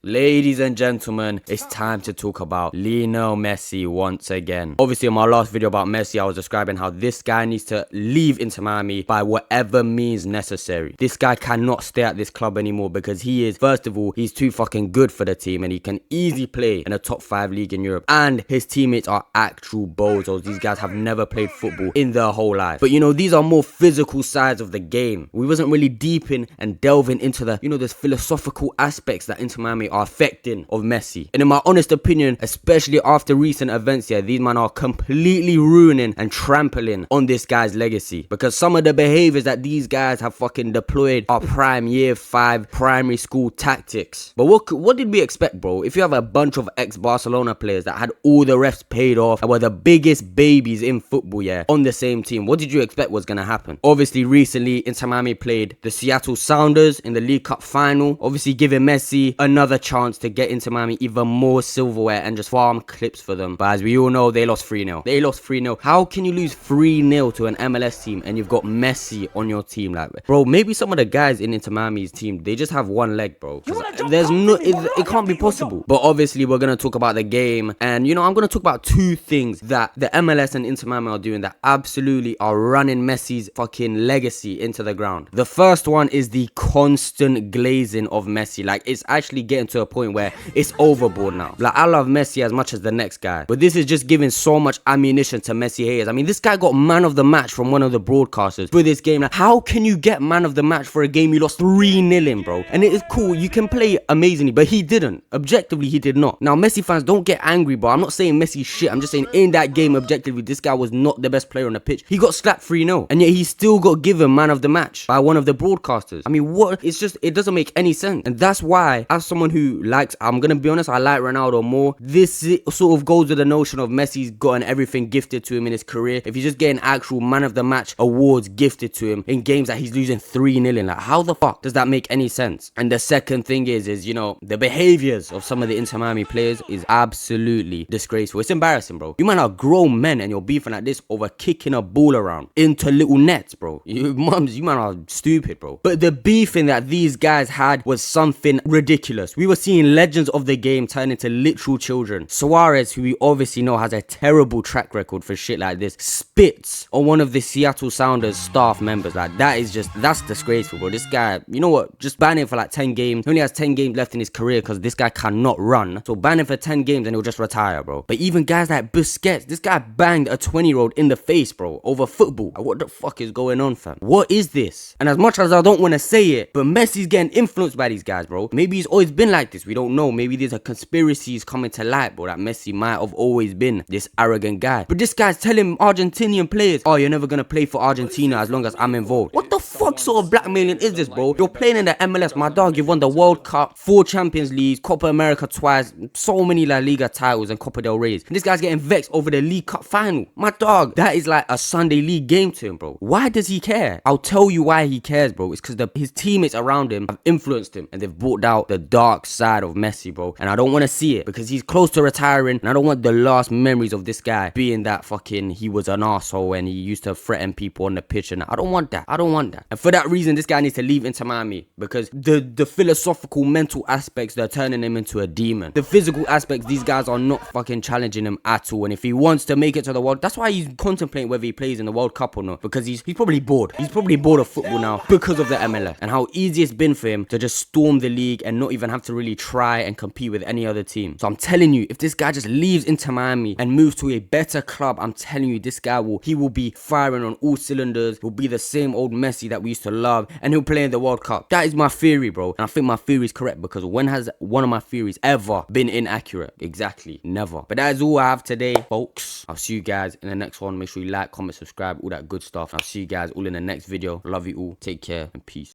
Ladies and gentlemen, it's time to talk about Lionel Messi once again. Obviously, in my last video about Messi, I was describing how this guy needs to leave Inter Miami by whatever means necessary. This guy cannot stay at this club anymore because he is, first of all, he's too fucking good for the team and he can easily play in a top 5 league in Europe. And his teammates are actual bozos. These guys have never played football in their whole life. But you know, these are more physical sides of the game. We wasn't really deep in and delving into the, those philosophical aspects that Inter Miami are affecting of Messi. And in my honest opinion, especially after recent events here, these men are completely ruining and trampling on this guy's legacy, because some of the behaviors that these guys have fucking deployed are prime year 5 primary school tactics. But what did we expect, bro? If you have a bunch of ex-Barcelona players that had all the refs paid off and were the biggest babies in football, yeah, on the same team, what did you expect was gonna happen? Obviously, recently Inter Miami played the Seattle Sounders in the League Cup final, obviously giving Messi another chance to get into Miami even more silverware and just farm clips for them. But as we all know, they lost 3-0. They lost 3-0. How can you lose 3-0 to an MLS team and you've got Messi on your team? Like, bro, maybe some of the guys in Inter Miami's team, they just have one leg, bro. There's no, it can't be possible. But obviously, we're gonna talk about the game, and I'm gonna talk about two things that the MLS and Inter Miami are doing that absolutely are running Messi's fucking legacy into the ground. The first one is the constant glazing of Messi. Like, it's actually getting to a point where it's overboard now. Like, I love Messi as much as the next guy, but this is just giving so much ammunition to Messi haters. I mean, this guy got man of the match from one of the broadcasters for this game. Like, how can you get man of the match for a game you lost 3-0 in, bro? And it is cool, you can play amazingly, but he didn't. Objectively, he did not. Now, Messi fans, don't get angry, bro. I'm not saying Messi shit. I'm just saying in that game, objectively, this guy was not the best player on the pitch. He got slapped 3-0, and yet he still got given man of the match by one of the broadcasters. I mean, what? It's just, it doesn't make any sense. And that's why, as someone who likes, I'm gonna be honest, I like Ronaldo more. This sort of goes with the notion of Messi's gotten everything gifted to him in his career. If he's just getting actual man of the match awards gifted to him in games that he's losing 3-0 in, like, how the fuck does that make any sense? And the second thing is the behaviors of some of the Inter Miami players is absolutely disgraceful. It's embarrassing, bro. You might are grown men and you're beefing like this over kicking a ball around into little nets, bro. You might are stupid, bro. But the beefing that these guys had was something ridiculous. We were seeing legends of the game turn into literal children. Suarez, who we obviously know has a terrible track record for shit like this, spits on one of the Seattle Sounders staff members. Like, that's disgraceful, bro. This guy, you know what? Just ban him for like 10 games. He only has 10 games left in his career because this guy cannot run. So ban him for 10 games and he'll just retire, bro. But even guys like Busquets, this guy banged a 20-year-old in the face, bro, over football. Like, what the fuck is going on, fam? What is this? And as much as I don't want to say it, but Messi's getting influenced by these guys, bro. Maybe he's always been like this. We don't know. Maybe there's a conspiracies coming to light, bro, that Messi might have always been this arrogant guy. But this guy's telling Argentinian players, oh, you're never gonna play for Argentina as long as I'm involved. What the fuck sort of blackmailing is this, bro? You're playing in the MLS, my dog. You've won the World Cup, 4 Champions Leagues, Copa America twice, so many La Liga titles and Copa del Reyes. And this guy's getting vexed over the League Cup final. My dog, that is like a Sunday league game to him, bro. Why does he care? I'll tell you why he cares, bro. It's because his teammates around him have influenced him and they've brought out the dark side of Messi, bro. And I don't want to see it because he's close to retiring, and I don't want the last memories of this guy being that fucking he was an asshole and he used to threaten people on the pitch, and I don't want that. I don't want that. And for that reason, this guy needs to leave Inter Miami, because the philosophical mental aspects, they're turning him into a demon. The physical aspects, these guys are not fucking challenging him at all. And if he wants to make it to the world, that's why he's contemplating whether he plays in the World Cup or not, because he's probably bored. He's probably bored of football now because of the MLS and how easy it's been for him to just storm the league and not even have to really try and compete with any other team. So I'm telling you, if this guy just leaves Inter Miami and moves to a better club, I'm telling you, this guy will be firing on all cylinders. He'll be the same old Messi that we used to love, and he'll play in the World Cup. That is my theory, bro. And I think my theory is correct, because when has one of my theories ever been inaccurate? Exactly, never. But that is all I have today, folks. I'll see you guys in the next one. Make sure you like, comment, subscribe, all that good stuff. I'll see you guys all in the next video. Love you all. Take care and peace.